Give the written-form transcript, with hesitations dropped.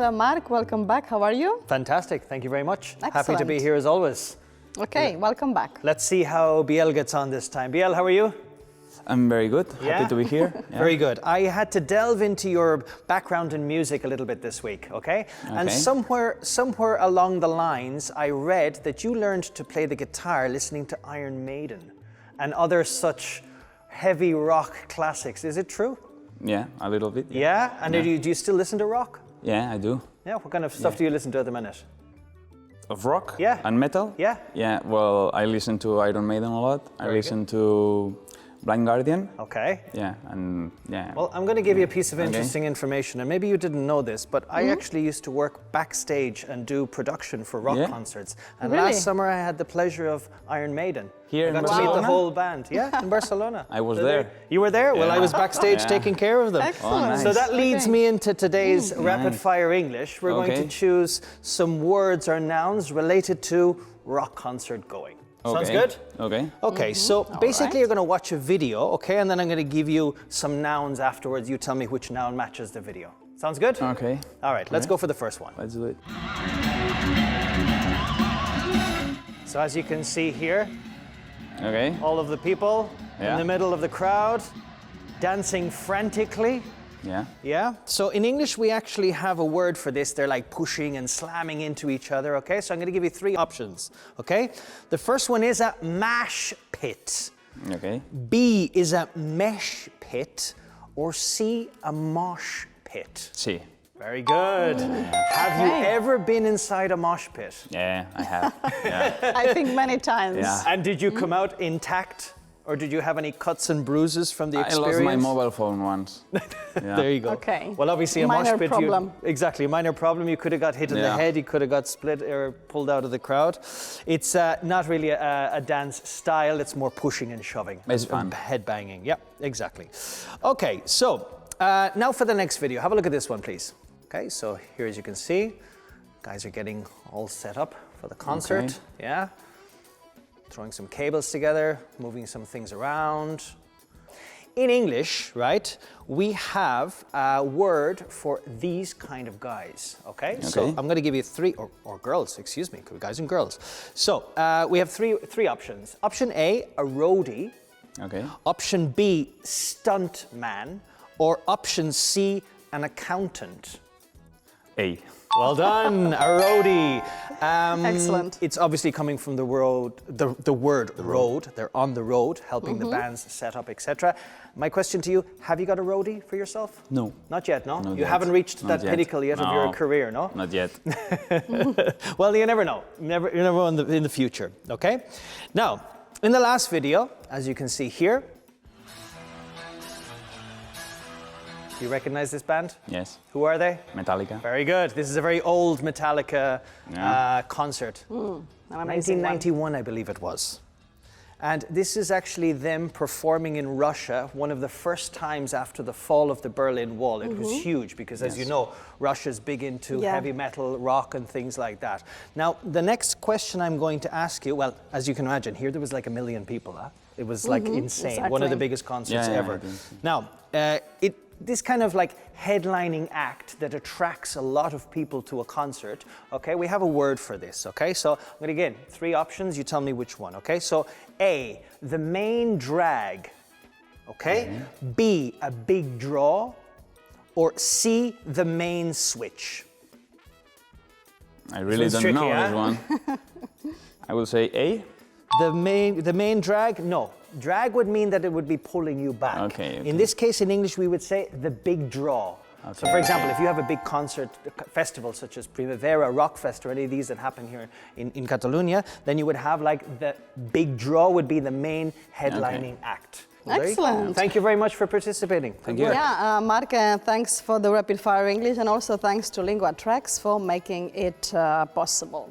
Hello, Mark. Welcome back. How are you? Fantastic. Thank you very much. Excellent. Happy to be here as always. Okay, welcome back. Let's see how Biel gets on this time. Biel, how are you? I'm very good. Happy to be here. Yeah. Very good. I had to delve into your background in music a little bit this week, okay? And somewhere along the lines, I read that you learned to play the guitar listening to Iron Maiden and other such heavy rock classics. Is it true? Yeah, a little bit. Yeah? And do you still listen to rock? Yeah, I do. Yeah, what kind of stuff do you listen to at the minute? Of rock? Yeah. And metal? Yeah. Yeah, well, I listen to Iron Maiden a lot. I listen to Blind Guardian. Okay. Yeah, and yeah. Well, I'm going to give you a piece of interesting information, and maybe you didn't know this, but I actually used to work backstage and do production for rock concerts. And last summer I had the pleasure of Iron Maiden. Here in I got to meet the whole band. Yeah, in Barcelona. I was there. You were there? Well, I was backstage taking care of them. Excellent. Oh, nice. So that leads me into today's rapid fire English. We're going to choose some words or nouns related to rock concert going. Sounds good? Okay. Okay, so basically you're going to watch a video, okay, and then I'm going to give you some nouns afterwards. You tell me which noun matches the video. Sounds good? Okay. All right, let's go for the first one. Let's do it. So as you can see here, Okay. all of the people in the middle of the crowd dancing frantically. Yeah. Yeah. So in English, we actually have a word for this. They're like pushing and slamming into each other. Okay. So I'm going to give you three options. Okay. The first one is a mash pit. Okay. B is a mesh pit. Or C, a mosh pit. See. Very good. Have you ever been inside a mosh pit? Yeah, I have. Yeah. I think many times. Yeah. And did you come out intact? Or did you have any cuts and bruises from the experience? I lost my mobile phone once. Yeah. There you go. Okay. Well, obviously a Minor mosh pit. problem. Exactly, a minor problem. You could have got hit in the head. You could have got split or pulled out of the crowd. It's not really a dance style. It's more pushing and shoving. It's fun. Head banging. Yeah, exactly. Okay, so now for the next video. Have a look at this one, please. Okay, so here as you can see, guys are getting all set up for the concert. Okay. Yeah. Throwing some cables together, moving some things around. In English, right, we have a word for these kind of guys, okay? So I'm going to give you three, or girls, excuse me, guys and girls. So we have three options. Option A, a roadie. Okay. Option B, stunt man. Or option C, an accountant. A. Well done, a roadie. Excellent. It's obviously coming from the word road. They're on the road, helping the bands set up, etc. My question to you: have you got a roadie for yourself? No. Not yet. No. Not You yet. haven't reached Not that yet. pinnacle yet of your career. No. Not yet. Well, you never know. You never know in the future. Okay. Now, in the last video, as you can see here. Do you recognize this band? Yes. Who are they? Metallica. Very good. This is a very old Metallica concert. An amazing 1991, I believe it was. And this is actually them performing in Russia, one of the first times after the fall of the Berlin Wall. It was huge because, as you know, Russia's big into heavy metal, rock, and things like that. Now, the next question I'm going to ask you, well, as you can imagine, here there was like 1 million people. Huh? It was like insane. One of the biggest concerts ever. Now, this kind of like headlining act that attracts a lot of people to a concert, okay, we have a word for this, okay? So I'm going to give 3 options, you tell me which one, okay? So A, the main drag, okay? B, a big draw, or C, the main switch. I really don't tricky, know huh? this one. I will say A. The main drag? No. Drag would mean that it would be pulling you back. Okay. In this case, in English, we would say the big draw. Okay. So, for example, if you have a big concert festival such as Primavera, Rockfest, or any of these that happen here in Catalonia, then you would have like the big draw would be the main headlining act. Excellent. Thank you very much for participating. Thank you. Yeah, Mark, thanks for the rapid fire English, and also thanks to Lingua Tracks for making it possible.